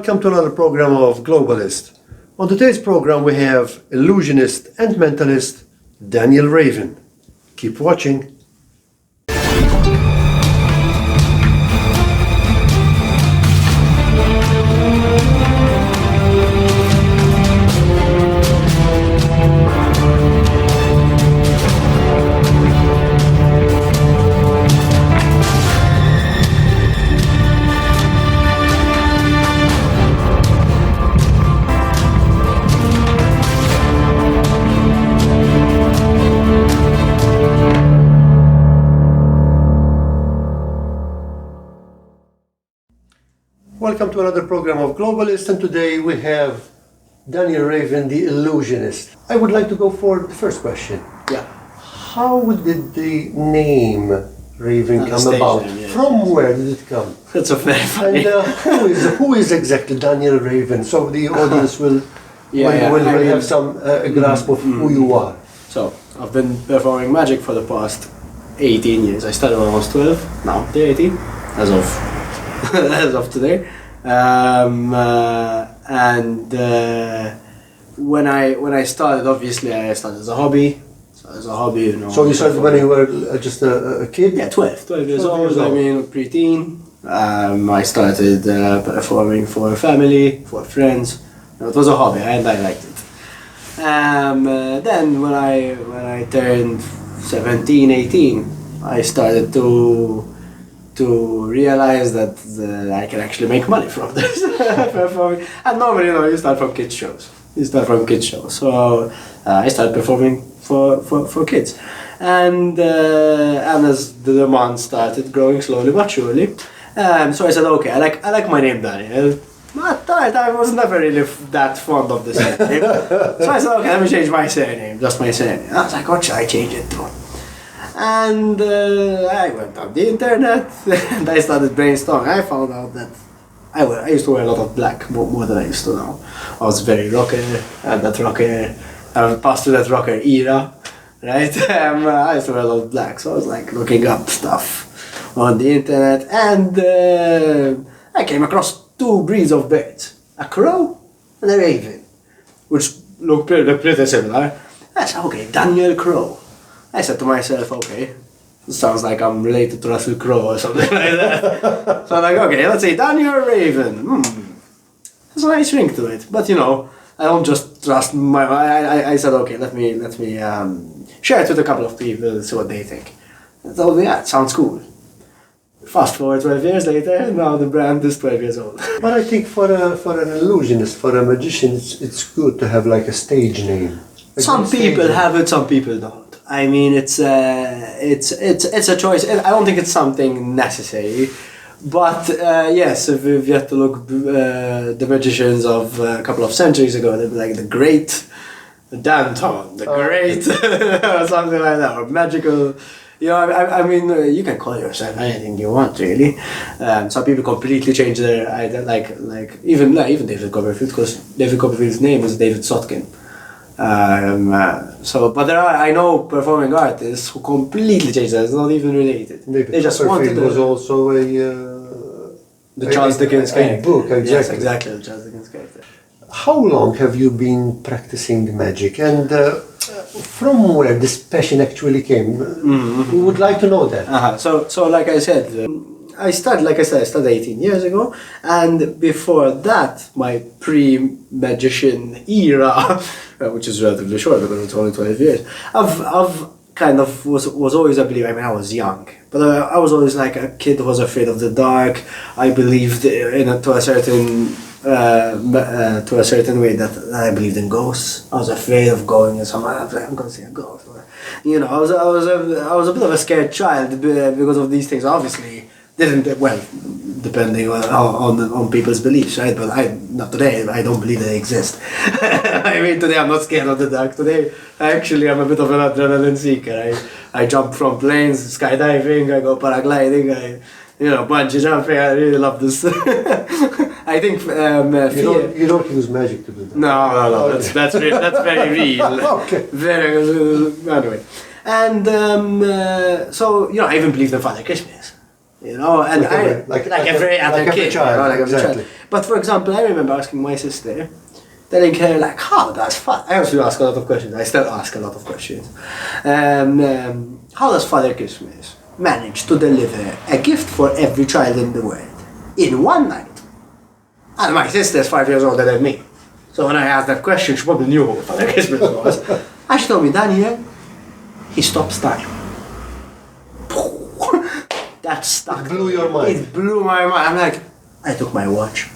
Welcome to another program of Globalist. On today's program we have illusionist and mentalist Daniel Raven. Keep watching. Welcome to another program of Globalist, and today we have Daniel Raven, the illusionist. I would like to go for the first question. Yeah. How did the name Raven come about? Name, yeah. From where did it come? That's a very funny. And who is exactly Daniel Raven? So the audience will have some grasp of who you are. So I've been performing magic for the past 18 years. I started when I was 12. Now they're 18 as of as of today. When I started, obviously I started as a hobby. You know. So you started when you were just a kid? Yeah, 12 years old. I mean, preteen. I started performing for family, for friends. It was a hobby, and I liked it. Then when I turned 17, 18, I started to realize that I can actually make money from this performing. And normally, you start from kids shows. So I started performing for kids, and as the demand started growing slowly but surely, so I said, okay, I like my name Daniel. But I was never really that fond of the surname. So I said, okay, let me change my surname, just my surname. I was like, what should I change it to? And I went on the internet and I started brainstorming. I found out that I used to wear a lot of black, more than I used to now. I was very rocker, and I passed through that rocker era, right? I used to wear a lot of black, so I was like looking up stuff on the internet, and I came across two breeds of birds, a crow and a raven, which look pretty similar. I said, okay, Daniel Crow. I said to myself, okay, sounds like I'm related to Russell Crowe or something like that. So I'm like, okay, let's say Daniel Raven. There's a nice ring to it. But I don't just trust my. I said, okay, let me share it with a couple of people, see what they think. They told me, yeah, it sounds cool. Fast forward 12 years later, now the brand is 12 years old. But I think for an illusionist, for a magician, it's good to have like a stage name. Some people have it, some people don't. I mean, it's a choice. I don't think it's something necessary, but yes, if you have to look the magicians of a couple of centuries ago, they'd be like the great Danton, the great or something like that, or magical. I mean, you can call yourself anything you want, really. Some people completely change their like even David Copperfield, because David Copperfield's name is David Sotkin. But I know performing artists who completely changed that. It's not even related. They just wanted was also the Charles Dickens character. Book, exactly. Yes, exactly, the Charles Dickens character. How long have you been practicing magic, and from where this passion actually came? We would like to know that. So like I said, I started 18 years ago, and before that, my pre-magician era, which is relatively short because it's only 12 years, I've kind of was always a believer. I mean, I was young, but I was always like a kid who was afraid of the dark. I believed to a certain way that I believed in ghosts. I was afraid of going and somewhere. I was like, I'm going to see a ghost. I was a bit of a scared child because of these things. Obviously, depending on people's beliefs, right? But not today. I don't believe they exist. I mean, today I'm not scared of the dark. Today, actually, I'm a bit of an adrenaline seeker. I jump from planes, skydiving. I go paragliding. Bungee jumping. I really love this. I think you don't use magic to do that. No. Okay. That's very real. Okay. Very anyway, and so I even believed in Father Christmas. You know, and like every other every kid, child, you know, like every exactly. child. But for example, I remember asking my sister, telling her like, "How does I also ask a lot of questions. I still ask a lot of questions. How does Father Christmas manage to deliver a gift for every child in the world in one night?" And my sister is 5 years older than me, so when I asked that question, she probably knew what Father Christmas was. And she told me, "Daniel, he stops time." That stuck. It blew your mind. It blew my mind. I'm like, I took my watch,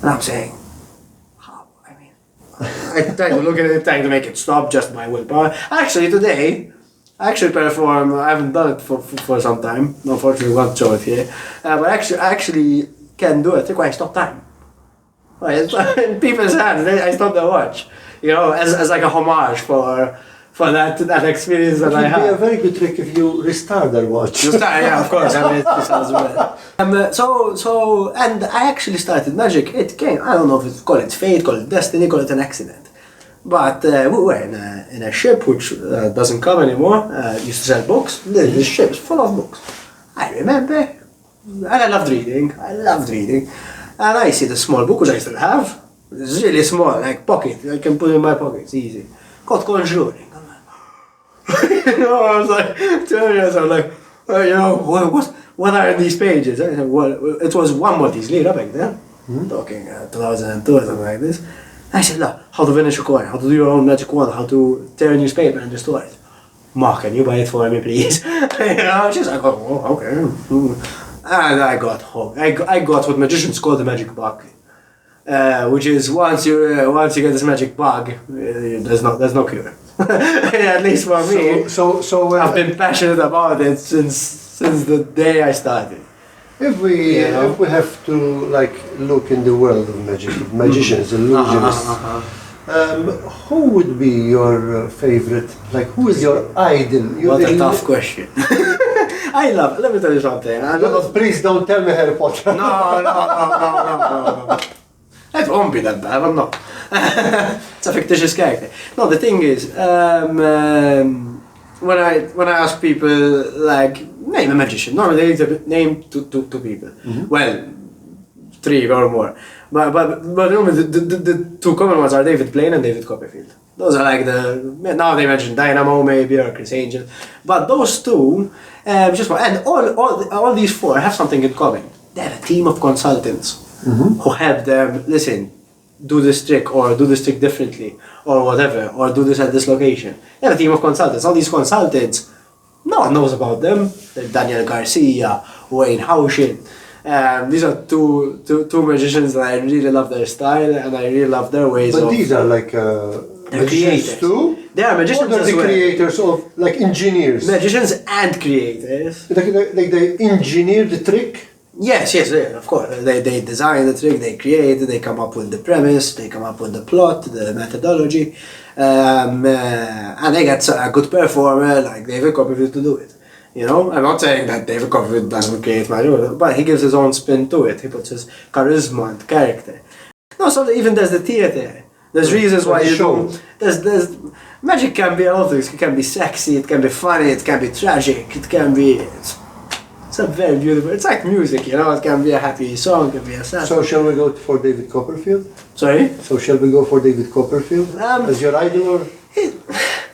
and I'm saying, how? I mean, I tried to look at it, trying to make it stop, just my willpower. Actually, today, I actually perform. I haven't done it for some time. Unfortunately, won't show it here. But I actually can do it. Look, I stop time. In people's hands, I stop the watch. You know, as like a homage for that experience that I It would be a had. very good trick if you restart that watch. Yeah, of course. I mean, it sounds weird. So, and I actually started magic. It came. I don't know if it's call it fate, call it destiny, call it an accident. But we were in a ship which doesn't come anymore. Used to sell books. This ship is full of books. I remember, and I loved reading. And I see the small book which I still have. It's really small, like pocket. I can put it in my pocket. It's easy. Called Conjuring. You know, I was like, 2 years, I'm like, you know, what are these pages? I said, well, it was one Maltese lira back then, talking 2002 or something like this. I said, look, how to finish a coin, how to do your own magic wand, how to tear a newspaper and destroy it. Ma, can you buy it for me, please? You know, she's like, oh, okay. And I got hooked. I got what magicians call the magic bug. Which is once you get this magic bug, there's no cure. At least for me. So I've been passionate about it since the day I started. if we have to like look in the world of magic, magicians, illusionists, who would be your favorite? Like, who is your idol? What a tough question. Let me tell you something. Please don't tell me Harry Potter. No. It won't be that bad, I'm not. It's a fictitious character. No, the thing is, when I ask people, like, name a magician, normally they name two people. Well, 3 or more. But normally the 2 common ones are David Blaine and David Copperfield. Those are like now they mention Dynamo maybe or Chris Angel. But those 2, and all these 4 have something in common. They have a team of consultants. Who help them, listen, do this trick or do this trick differently or whatever, or do this at this location. They have a team of consultants. All these consultants, no one knows about them. They're Daniel Garcia, Wayne Haushin. These are two magicians that I really love their style and I really love their ways But of... these are like magicians too? They are magicians Or are as the well. creators of, like engineers? Magicians and creators. Like they engineer the trick? Yes, of course. They design the trick, they create it, they come up with the premise, they come up with the plot, the methodology, and they get a good performer like David Copperfield to do it. You know, I'm not saying that David Copperfield doesn't create magic, but he gives his own spin to it. He puts his charisma and character. No, so even there's the theater. There's reasons why you do. There's magic can be a lot of things. It can be sexy, it can be funny, it can be tragic, it can be. It's a very beautiful. It's like music, you know. It can be a happy song, it can be a sad. So shall we go for David Copperfield? Sorry. So shall we go for David Copperfield as your idol, or?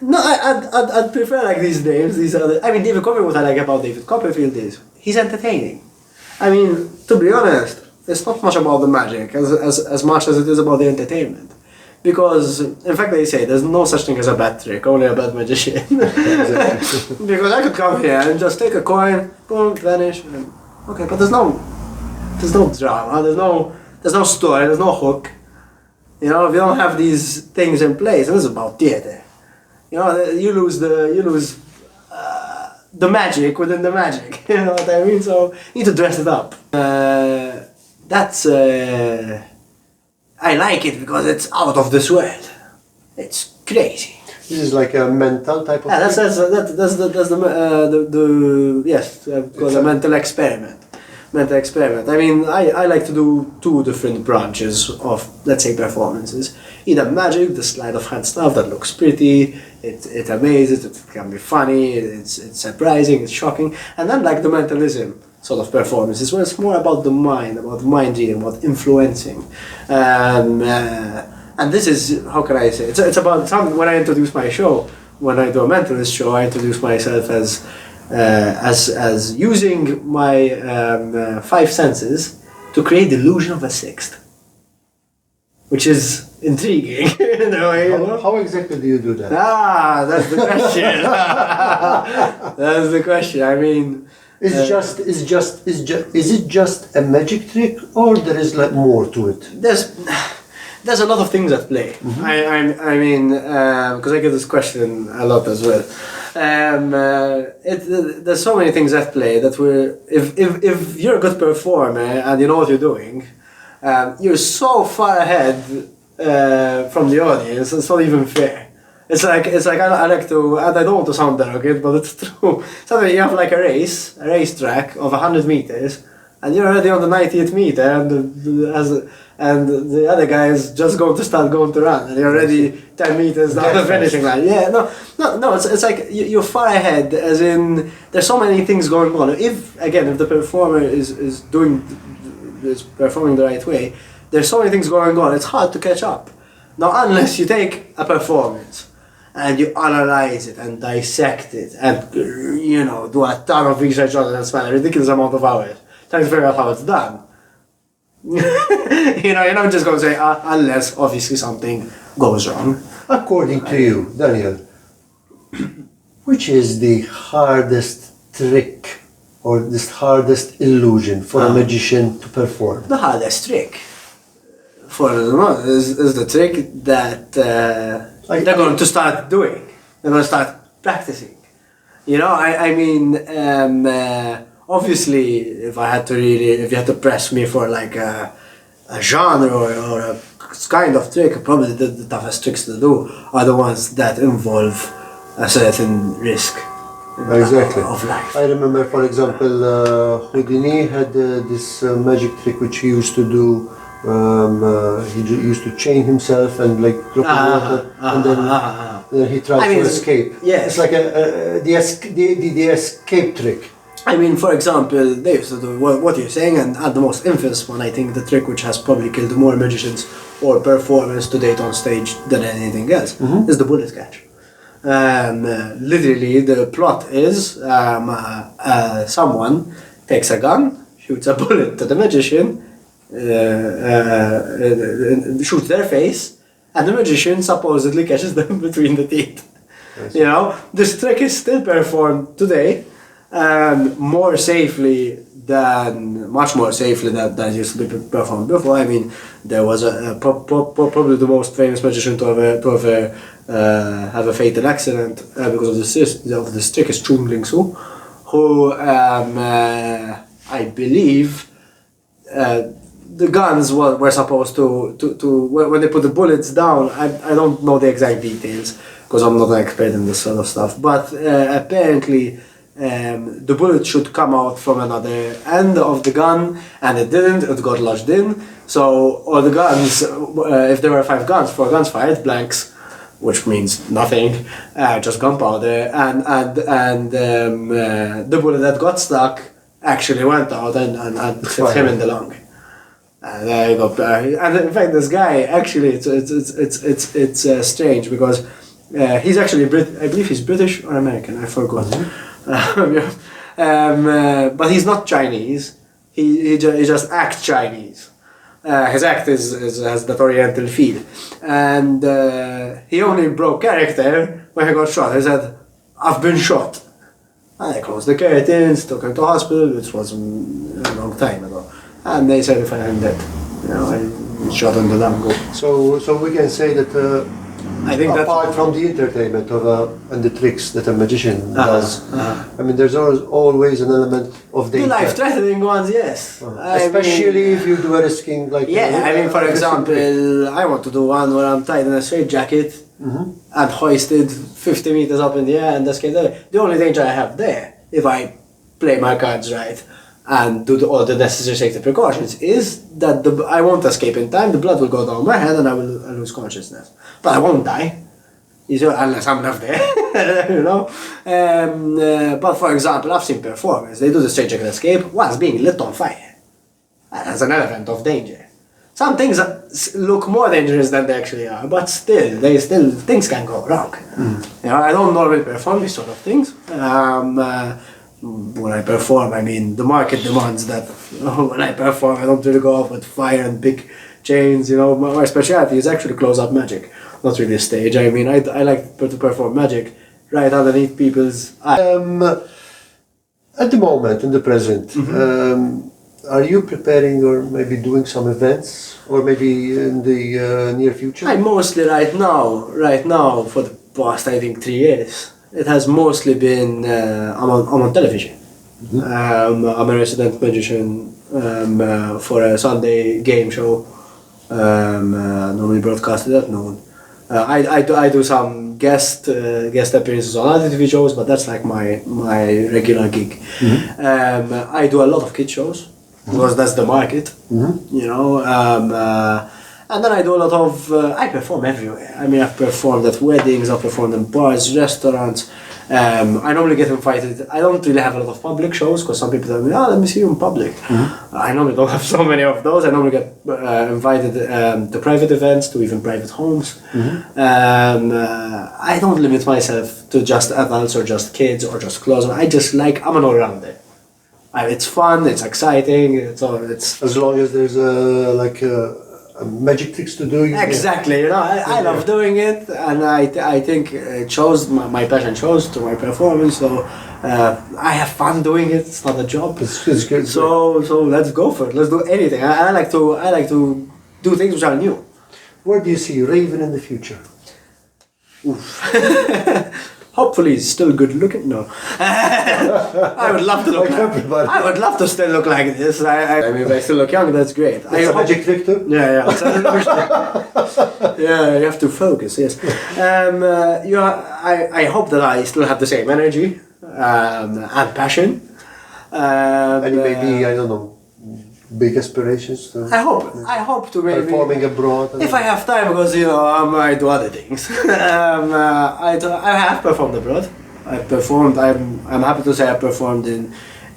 No, I'd prefer like these names. These other. I mean, David Copperfield. What I like about David Copperfield is he's entertaining. I mean, to be honest, it's not much about the magic as much as it is about the entertainment. Because, in fact, they say there's no such thing as a bad trick, only a bad magician. Because I could come here and just take a coin, boom, vanish, and okay, but there's no drama, there's no story, there's no hook. You know, if you don't have these things in place, and this is about theater. You know, you lose the magic within the magic. You know what I mean? So you need to dress it up. I like it because it's out of this world. It's crazy. This is like a mental type of. Yeah, that's called a mental experiment. Mental experiment. I mean, I like to do 2 different branches of, let's say, performances. Either magic, the sleight of hand stuff that looks pretty, it amazes, it can be funny, it's surprising, it's shocking, and then like the mentalism. sort of performances, where it's more about the mind reading, about influencing. And this is, how can I say, it's about something. When I introduce my show, when I do a mentalist show, I introduce myself as using my five senses to create the illusion of a sixth, which is intriguing in a way. How exactly do you do that? That's the question. That's the question. I mean, is it just a magic trick, or there is like more to it? There's a lot of things at play. I mean, because I get this question a lot as well. There's so many things at play that if you're a good performer and you know what you're doing, you're so far ahead from the audience. It's not even fair. It's like I like to, and I don't want to sound arrogant, but it's true. Sometimes you have like a racetrack of 100 meters, and you're already on the 90th meter, and the other guy is just going to start going to run, and you're already 10 meters down the finishing line. Yeah, no. It's like you're far ahead, as in there's so many things going on. If the performer is performing the right way, there's so many things going on. It's hard to catch up. Now, unless you take a performance and you analyze it and dissect it and do a ton of research on it and spend a ridiculous amount of hours trying to figure out how it's done. You're not just going to say, unless obviously something goes wrong. According to you, Daniel, which is the hardest trick or the hardest illusion for a magician to perform? The hardest trick for is the trick that they're going to start doing. They're going to start practicing. Obviously, if you had to press me for like a genre or a kind of trick, probably the toughest tricks to do are the ones that involve a certain risk of life. I remember, for example, Houdini had this magic trick which he used to do. He used to chain himself and like drop in water, and then he tried to escape. Yes. It's like the escape trick. I mean, for example, they used to do what you're saying, and the most infamous one, I think, the trick which has probably killed more magicians or performers to date on stage than anything else, is the bullet catch. Literally, the plot is someone takes a gun, shoots a bullet to the magician, shoots their face, and the magician supposedly catches them between the teeth. This trick is still performed today, and much more safely than it used to be performed before. I mean, there was probably the most famous magician to ever have a fatal accident because of this trick is Chung Ling Su, who I believe the guns were supposed to when they put the bullets down. I don't know the exact details because I'm not an expert in this sort of stuff, but apparently the bullet should come out from another end of the gun, and it didn't. It got lodged in. So all the guns, if there were 4 guns fired, blanks, which means nothing, just gunpowder, and the bullet that got stuck actually went out and hit him in the lung. There you go. And in fact, this guy actually, it's strange because he's actually I believe he's British or American. I forgot. But he's not Chinese. He just acts Chinese. His act has that Oriental feel, and he only broke character when he got shot. He said, "I've been shot." And they closed the curtains, took him to hospital, which was a long time ago. And they said, if I am dead, I shot in the lung. So we can say that I think apart from the entertainment and the tricks that a magician does, I mean, there's always an element of danger. The life-threatening ones, yes. Especially if you do a risking like... for example, I want to do one where I'm tied in a straitjacket and hoisted 50 meters up in the air and that's the only danger I have there, if I play my cards right and do all the necessary safety precautions, is that I won't escape in time, the blood will go down my head and I will lose consciousness. But I won't die. Unless I'm left there, you know. But for example, I've seen performers. They do the strange escape whilst being lit on fire. That's an element of danger. Some things look more dangerous than they actually are, but still, things can go wrong. You know, I don't normally perform these sort of things. When I perform, I mean, the market demands that. You know, when I perform, I don't really go off with fire and big chains. You know, my specialty is actually close-up magic, not really stage. I mean, I like to perform magic right underneath people's eyes. At the moment, in the present, are you preparing or maybe doing some events, or maybe in the near future? I mostly right now for the past I think 3 years, it has mostly been I'm on television. I'm a resident magician for a Sunday game show, normally broadcasted at noon. I do some guest appearances on other TV shows, but that's like my regular gig. I do a lot of kid shows because that's the market, you know. And then I do a lot of I perform everywhere. I mean, I've performed at weddings, I've performed in bars, restaurants. I normally get invited. I don't really have a lot of public shows because some people tell me, "Oh, let me see you in public." I normally don't have so many of those. I normally get invited to private events, to even private homes. I don't limit myself to just adults or just kids or just clothes. I'm an all-rounder. It's fun. It's exciting. It's as long as there's magic tricks to do. Exactly, you know, I love doing it, and I think it shows, my passion shows to my performance, so I have fun doing it. It's not a job. It's good. So let's go for it. Let's do anything. I like to do things which are new. Where do you see Raven in the future? Hopefully he's still good looking. No, I would love to look like everybody. I would love to still look like this. I mean, if I still look young, that's great. It's a magic trick too? Yeah. It's an illusion. Yeah, you have to focus. Yes. I hope that I still have the same energy and passion. And maybe I don't know. Big aspirations to I hope to maybe performing abroad. If I have time, because you know I do other things. I have performed abroad. I'm happy to say I performed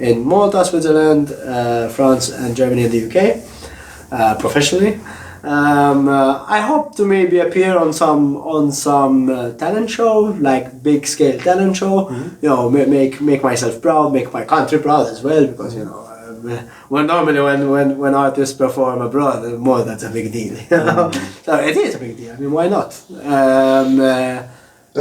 in Malta, Switzerland, France, and Germany and the UK professionally. I hope to maybe appear on some talent show, like big scale talent show. You know, make myself proud, make my country proud as well, because you know. Normally when artists perform abroad, more that's a big deal. You know? So it is a big deal. I mean, why not?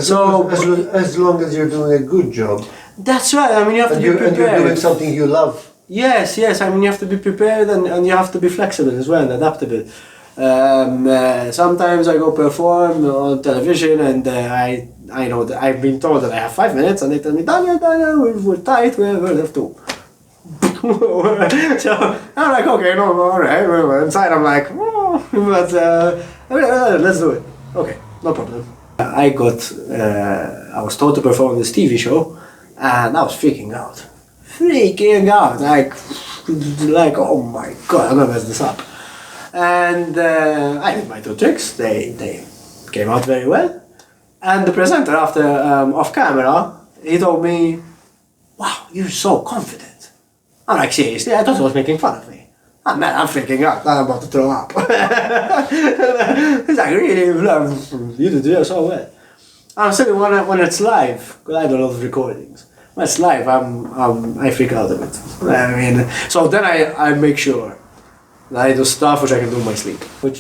As long as you're doing a good job. That's right. I mean, you have to be prepared. And you're doing something you love. Yes. I mean, you have to be prepared, and you have to be flexible as well and adaptable. Sometimes I go perform on television, and I know that I've been told that I have 5 minutes, and they tell me, Daniel, we're tight. We'll have 2. So I'm like, okay, no, all right. Inside I'm like, but let's do it. Okay, no problem. I was told to perform this TV show, and I was freaking out, like, oh my god, I'm gonna mess this up. And I did my 2 tricks. They came out very well. And the presenter, after off camera, he told me, "Wow, you're so confident." I'm like, seriously? I thought he was making fun of me. Oh, man, I'm freaking out. I'm about to throw up. He's like, really? You did it so well. I'm saying when it's live, because I do a lot of recordings. When it's live, I freak out a bit. I mean, so then I make sure that I do stuff which I can do in my sleep. Which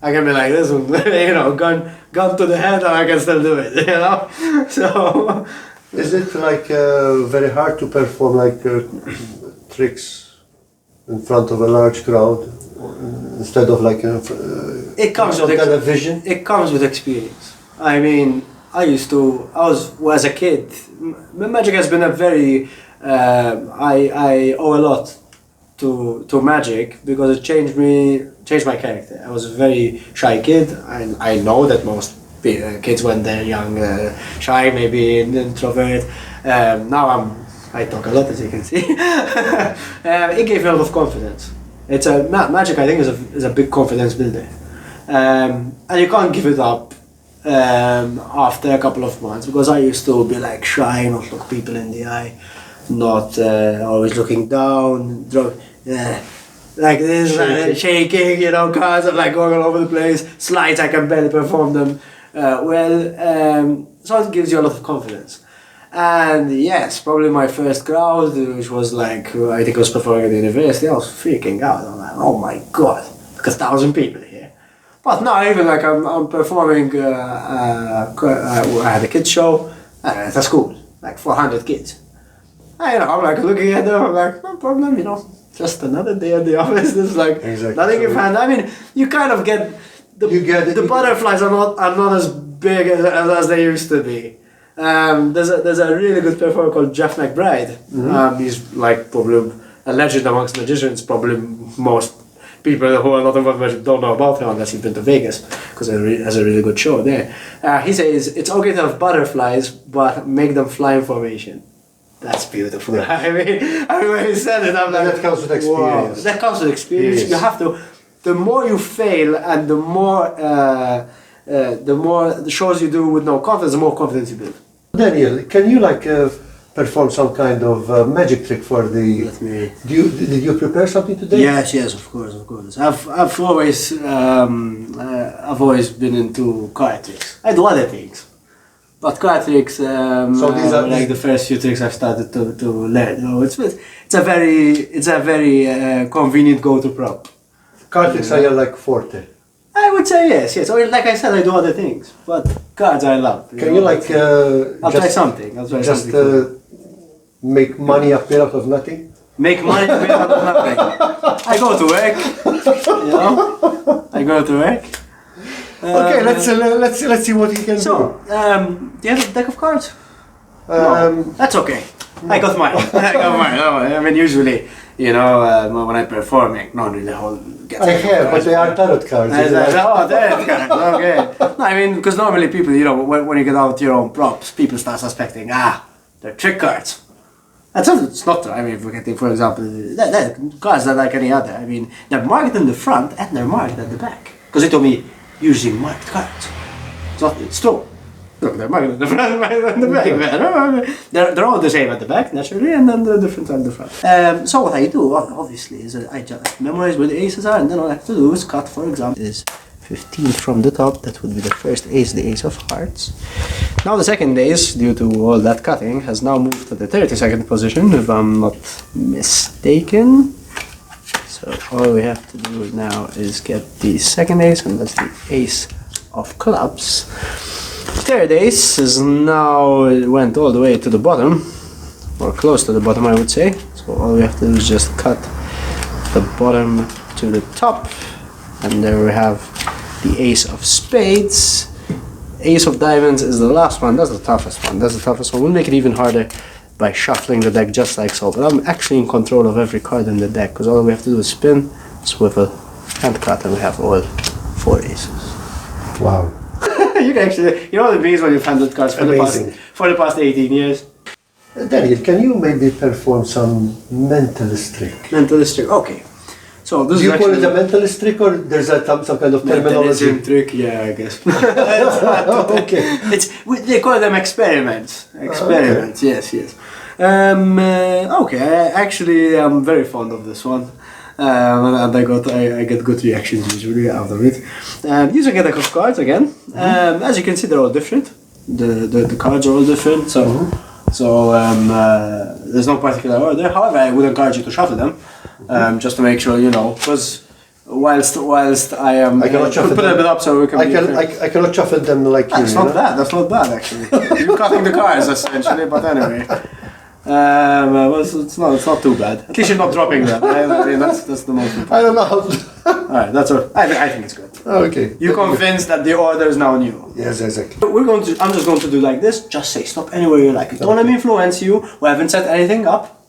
I can be like this, and, you know, gun to the head, and I can still do it, you know? So... Is it like very hard to perform like tricks in front of a large crowd instead of like it comes with television? It comes with experience. I mean, as a kid, magic has been a very I owe a lot to magic because it changed my character. I was a very shy kid, and I know that most kids when they're young, shy, maybe an introvert. Now I talk a lot, as you can see. It gave me a lot of confidence. Magic, I think, is a big confidence builder, and you can't give it up after a couple of months, because I used to be like shy, not look people in the eye, not always looking down, like this, shaking, you know, cards are like going all over the place, slides I can barely perform them so it gives you a lot of confidence. And yes, probably my first crowd, which was like, I think I was performing at the university, I was freaking out. I'm like, oh my god, like 1,000 people here. But now even like I'm performing, I had a kids show at a school, like 400 kids. I'm like looking at them, I'm like, no problem, you know, just another day at the office. There's like nothing in hand. I mean, you kind of get the butterflies are not as big as they used to be. There's a really good performer called Jeff McBride. He's like probably a legend amongst magicians. Probably most people who are not involved in magic don't know about him unless you've been to Vegas, because he has a really good show there. He says it's okay to have butterflies, but make them fly in formation. That's beautiful. Yeah. I mean, when he said it, I'm like, that comes with experience. Wow. That comes with experience. Yes. You have to. The more you fail, and the more the shows you do with no confidence, the more confidence you build. Daniel, can you like perform some kind of magic trick for the? Let me. Did you prepare something today? Yes, of course. I've always been into card tricks. I do other things, but card tricks. So these are like the first few tricks I've started to learn. You know, it's a very convenient go-to prop. Card tricks are like forte. I would say yes. Or like I said, I do other things, but cards I love. Can you like? I'll try something. Make money appear out of nothing. Make money appear out of nothing. I go to work. You know, I go to work. Okay, let's see what he can do. So, do you have a deck of cards? No, that's okay. I got mine. I mean, usually, you know, when I'm performing, not really whole. I have, but they are tarot cards. Oh, tarot cards. Okay. No, I mean, because normally people, you know, when you get out your own props, people start suspecting, they're trick cards. It's not true. I mean, if we're getting, for example, they're cards that like any other. I mean, they're marked in the front and they're marked at the back. Because they told me using marked cards. It's true. Look, they're marked at the front and the back. They're all the same at the back, naturally, and then they're different at the front. So what I do, obviously, is I just memorize where the aces are, and then all I have to do is cut, for example, is 15 from the top. That would be the first ace, the ace of hearts. Now the second ace, due to all that cutting, has now moved to the 32nd position, if I'm not mistaken. So all we have to do now is get the second ace, and that's the ace of clubs. Third ace is now, it went all the way to the bottom, or close to the bottom I would say. So all we have to do is just cut the bottom to the top, and there we have the ace of spades. Ace of diamonds is the last one. That's the toughest one. We'll make it even harder by shuffling the deck just like so. But I'm actually in control of every card in the deck, because all we have to do is spin, swivel, and cut, and we have all 4 aces. Wow. You can actually, you know what it means when you've handled cards for the past 18 years. Daniel, can you maybe perform some mentalist trick? Mentalist trick, okay. So this do you call it a mentalist trick, or there's some kind of terminology? Trick, yeah, I guess. Okay. They call them experiments. Experiments, okay. Yes. Okay, actually I'm very fond of this one. And I get good reactions usually out of it. Using a deck of cards again. As you can see, they're all different. The cards are all different. So there's no particular order. However, I would encourage you to shuffle them, just to make sure you know. Because whilst I am, I cannot shuffle put a bit up so we can. I cannot shuffle them like you. That's not bad. That's not bad actually. You're cutting the cards essentially, but anyway. It's not too bad. At least you're not dropping them. I mean, that's the most important. I don't know. Alright, that's all. I think it's good. Okay. You're convinced that the order is now new. Yes, exactly. I'm just going to do like this. Just say stop anywhere you like. Don't let me influence you. We haven't set anything up.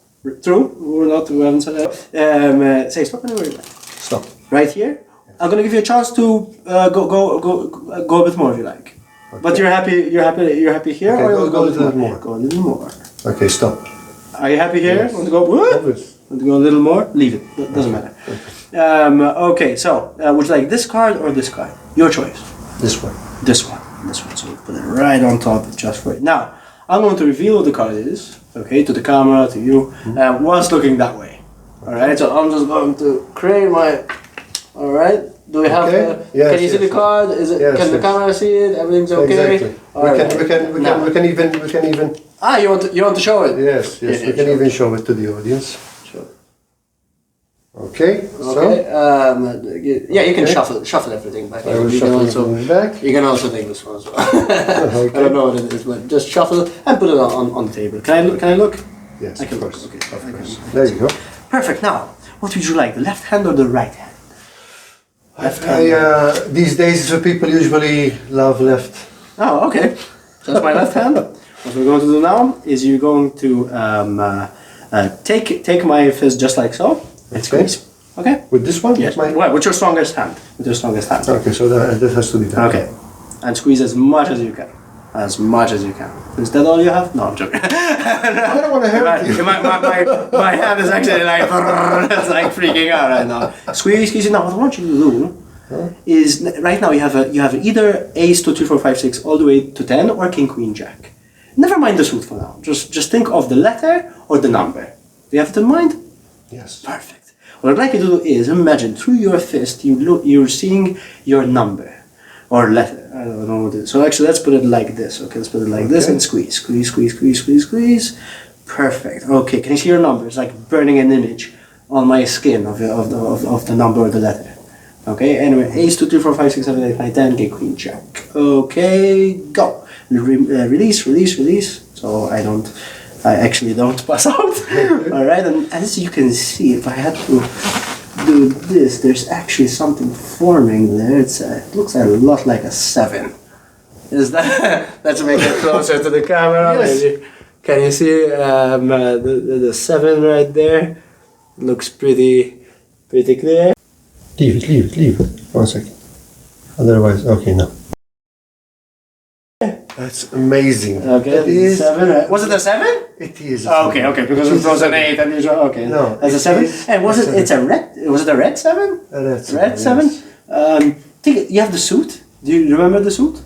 True. We haven't set it up. Say stop anywhere you like. Stop. Right here. I'm gonna give you a chance to go a bit more if you like. Okay. But you're happy here, okay, or go a little more. Go a little more. Okay, stop. Are you happy here? Yes. Want to go? What? Obvious. Want to go a little more? Leave it. Doesn't matter. Okay. Okay. So, would you like this card or this card? Your choice. This one. This one. this one, so we'll put it right on top just for it. Now, I'm going to reveal what the card is, okay, to the camera, to you, whilst looking that way. Alright, so I'm just going to create my, alright, do we have, yes, can you see the card? Is it? Can the camera see it? Everything's okay? Exactly. We can even. Ah, you want to show it? Yes, we can even show it to the audience. Sure. Okay. Okay. Yeah, you can shuffle everything back. I will shuffle everything back. You can also take this one as well. I don't know what it is, but just shuffle it and put it on the table. Can I look? Yes, I can of look. course. Okay. Of course. There you go. Perfect. Now, what would you like? The left hand or the right hand? Left hand. These days, people usually love left. Oh, okay. So that's my left hand. What we're going to do now is you're going to take my fist just like so and squeeze. Okay. With this one? Yes. With your strongest hand. With your strongest hand. Okay, so that has to be done. Okay. And squeeze as much as you can. As much as you can. Is that all you have? No, I'm joking. I don't want to hurt you. My hand is actually like it's like freaking out right now. Squeeze. Now, what I want you to do is right now you have either ace 2 3 4 5 6 all the way to 10 or king queen jack. Never mind the suit for now. Just think of the letter or the number. Do you have it in mind? Yes. Perfect. What I'd like you to do is imagine through your fist you're seeing your number or letter. I don't know what it is. So actually let's put it like this. Okay, let's put it like this and squeeze. Squeeze. Perfect. Okay, can you see your number? It's like burning an image on my skin of the number or the letter. Okay, anyway, ace 2 3 4 5 6 7 8 9 10, king queen jack. Okay, go. Release. So I actually don't pass out. Alright, and as you can see, if I had to do this, there's actually something forming there. It looks a lot like a 7. Is that? Let's make it closer to the camera. Yes. Maybe. Can you see the 7 right there? Looks pretty clear. Leave it. 1 second. Otherwise, okay, no. That's amazing. Okay, it is 7. Right? Was it a 7? It is. Okay, because it was an 8 and you draw. Okay, no, that's a 7. And was it? It's a red. Was it a red 7? A red 7. Red 7. Yes. You have the suit. Do you remember the suit?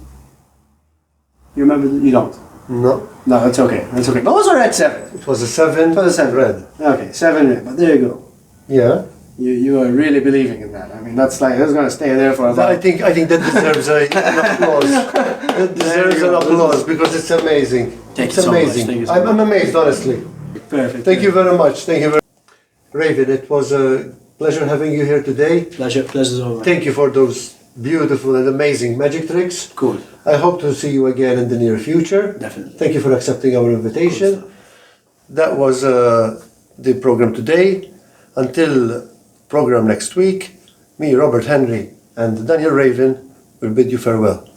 You remember? You don't. No. No, that's okay. But it was a red 7. It was a 7. It was a 7. Red. Okay, 7 red. But there you go. Yeah. You are really believing in that. I mean, that's going to stay there for a while. I think that deserves an applause. That deserves an applause because it's amazing. Thank it's amazing. you so much. I'm amazed, honestly. Perfect. Thank you very much. Raven, it was a pleasure having you here today. Pleasure's over. Thank you for those beautiful and amazing magic tricks. Cool. I hope to see you again in the near future. Definitely. Thank you for accepting our invitation. Cool. That was the program today. Until program next week, me, Robert Henry, and Daniel Raven will bid you farewell.